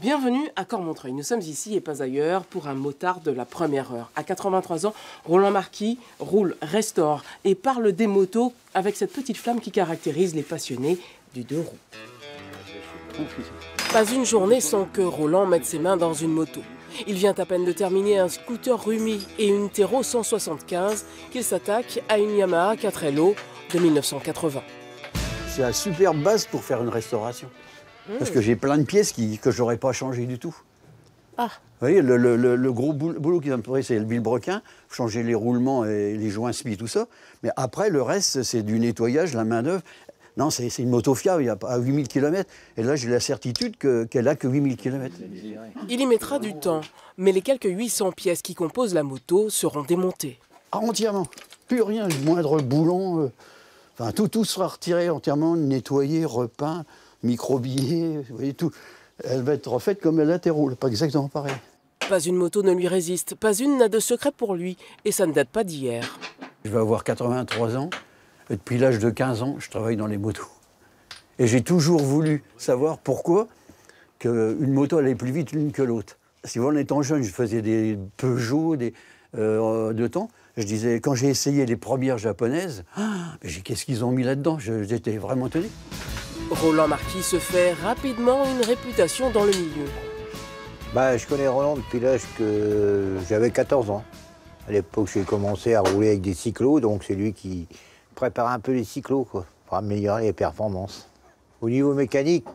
Bienvenue à Cormontreuil. Nous sommes ici et pas ailleurs pour un motard de la première heure. À 83 ans, Roland Marquis roule, restaure et parle des motos avec cette petite flamme qui caractérise les passionnés du deux roues. Pas une journée sans que Roland mette ses mains dans une moto. Il vient à peine de terminer un scooter Rumi et une Tero 175 qu'il s'attaque à une Yamaha 4LO de 1980. C'est la superbe base pour faire une restauration. Parce que j'ai plein de pièces que je n'aurais pas changées du tout. Ah. Vous voyez, le gros boulot qui va me faire, c'est le vilebrequin, changer les roulements et les joints spi, tout ça. Mais après, le reste, c'est du nettoyage, la main-d'œuvre. Non, c'est une moto fiable, il y a à 8000 km. Et là, j'ai la certitude qu'elle n'a que 8000 km. Il y mettra du temps, mais les quelques 800 pièces qui composent la moto seront démontées. Ah, entièrement. Plus rien, le moindre boulon. Enfin, tout sera retiré entièrement, nettoyé, repeint, microbillé, vous voyez tout. Elle va être refaite comme elle a été roule, pas exactement pareil. Pas une moto ne lui résiste, pas une n'a de secret pour lui, et ça ne date pas d'hier. Je vais avoir 83 ans, et depuis l'âge de 15 ans, je travaille dans les motos. Et j'ai toujours voulu savoir pourquoi une moto allait plus vite l'une que l'autre. Si vous, en étant jeune, je faisais des Peugeot, de temps. Je disais, quand j'ai essayé les premières japonaises, qu'est-ce qu'ils ont mis là-dedans? J'étais vraiment étonné. Roland Marquis se fait rapidement une réputation dans le milieu. Je connais Roland depuis l'âge que j'avais 14 ans. À l'époque, j'ai commencé à rouler avec des cyclos, donc c'est lui qui préparait un peu les cyclos, quoi, pour améliorer les performances. Au niveau mécanique,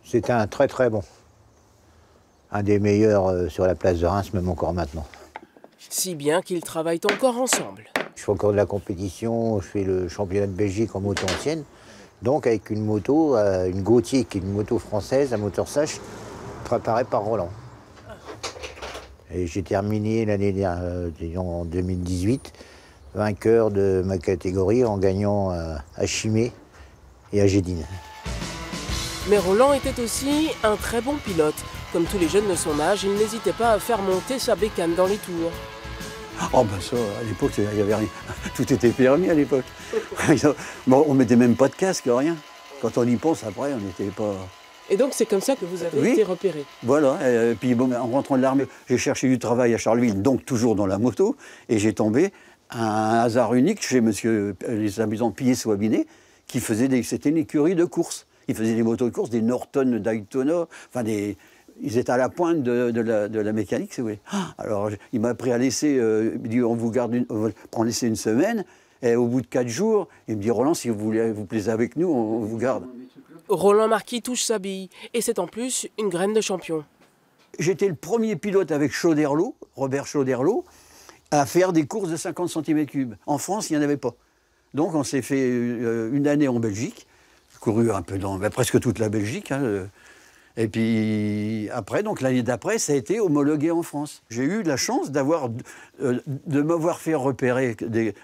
c'était un très très bon. Un des meilleurs sur la place de Reims, même encore maintenant. Si bien qu'ils travaillent encore ensemble. Je fais encore de la compétition, je fais le championnat de Belgique en moto ancienne. Donc avec une moto, une Gautier, qui est une moto française, un moteur Sach, préparé par Roland. Et j'ai terminé l'année dernière, en 2018, vainqueur de ma catégorie en gagnant à Chimay et à Gédine. Mais Roland était aussi un très bon pilote. Comme tous les jeunes de son âge, il n'hésitait pas à faire monter sa bécane dans les tours. Oh ça, à l'époque, il n'y avait rien. Tout était permis à l'époque. Bon, on mettait même pas de casque, rien. Quand on y pense, après, on n'était pas... Et donc c'est comme ça que vous avez été repéré? Voilà, et puis bon, en rentrant de l'armée, j'ai cherché du travail à Charleville, donc toujours dans la moto, et j'ai tombé à un hasard unique chez monsieur les amusants Pillet-Soabinet, qui faisait c'était une écurie de course. Ils faisaient des motos de course, des Norton, Daytona, enfin ils étaient à la pointe de la mécanique, si vous voulez. Alors, il m'a pris à laisser, il dit, on vous garde on va prendre laisser une semaine, et au bout de 4 jours, il me dit, Roland, si vous plaisez avec nous, on vous garde. Roland Marquis touche sa bille, et c'est en plus une graine de champion. J'étais le premier pilote avec Chauderlot, Robert Chauderlot, à faire des courses de 50 cm3. En France, il n'y en avait pas. Donc, on s'est fait une année en Belgique, couru un peu dans presque toute la Belgique, et puis après, donc l'année d'après, ça a été homologué en France. J'ai eu la chance de m'avoir fait repérer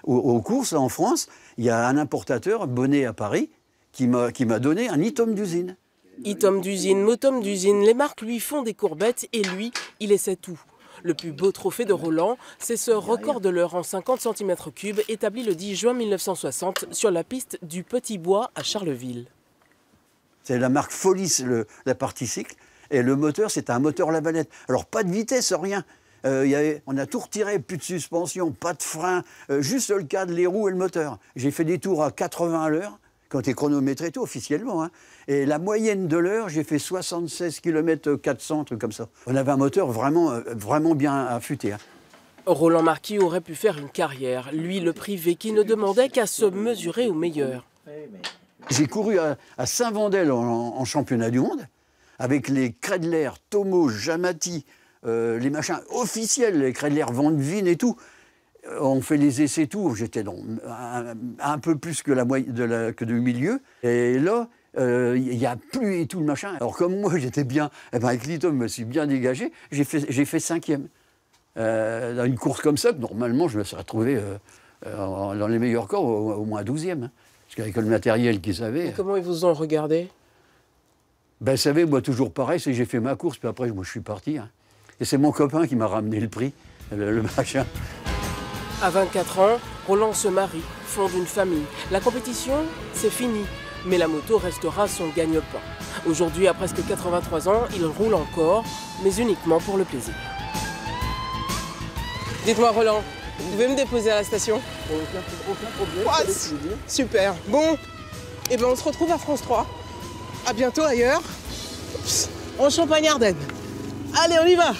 aux courses en France. Il y a un importateur, Bonnet à Paris, qui m'a donné un Itom d'usine. Itom d'usine, Motom d'usine, les marques lui font des courbettes et lui, il essaie tout. Le plus beau trophée de Roland, c'est ce record de l'heure en 50 cm3 établi le 10 juin 1960 sur la piste du Petit Bois à Charleville. C'est la marque Folis, la partie cycle, et le moteur, c'est un moteur Lavalette. Alors, pas de vitesse, rien. On a tout retiré, plus de suspension, pas de frein, juste le cadre, les roues et le moteur. J'ai fait des tours à 80 à l'heure, quand tu es chronométré et tout, officiellement. Et la moyenne de l'heure, j'ai fait 76 km 400, trucs comme ça. On avait un moteur vraiment bien affûté. Roland Marquis aurait pu faire une carrière, lui le privé qui ne demandait qu'à se mesurer au meilleur. J'ai couru à Saint-Wendel en championnat du monde, avec les Kreidler, Tomo, Jamati, les machins officiels, les Kreidler, Van Veen et tout. On fait les essais tout, j'étais un peu plus que du milieu. Et là, il n'y a plus et tout le machin. Alors comme moi, j'étais bien, avec l'Itom, je me suis bien dégagé, j'ai fait 5e. Dans une course comme ça, normalement, je me serais retrouvé dans les meilleurs corps, au moins 12e. Parce qu'avec le matériel qu'ils avaient... Et comment ils vous ont regardé? Vous savez, moi, toujours pareil, c'est que j'ai fait ma course, puis après, moi, je suis parti. Et c'est mon copain qui m'a ramené le prix, le machin. À 24 ans, Roland se marie, fonde une famille. La compétition, c'est fini, mais la moto restera son gagne-pain. Aujourd'hui, à presque 83 ans, il roule encore, mais uniquement pour le plaisir. Dites-moi Roland, vous pouvez me déposer à la station? Aucun problème. Ah, avec plaisir. super. Bon, et ben on se retrouve à France 3. À bientôt ailleurs, en Champagne-Ardenne. Allez, on y va!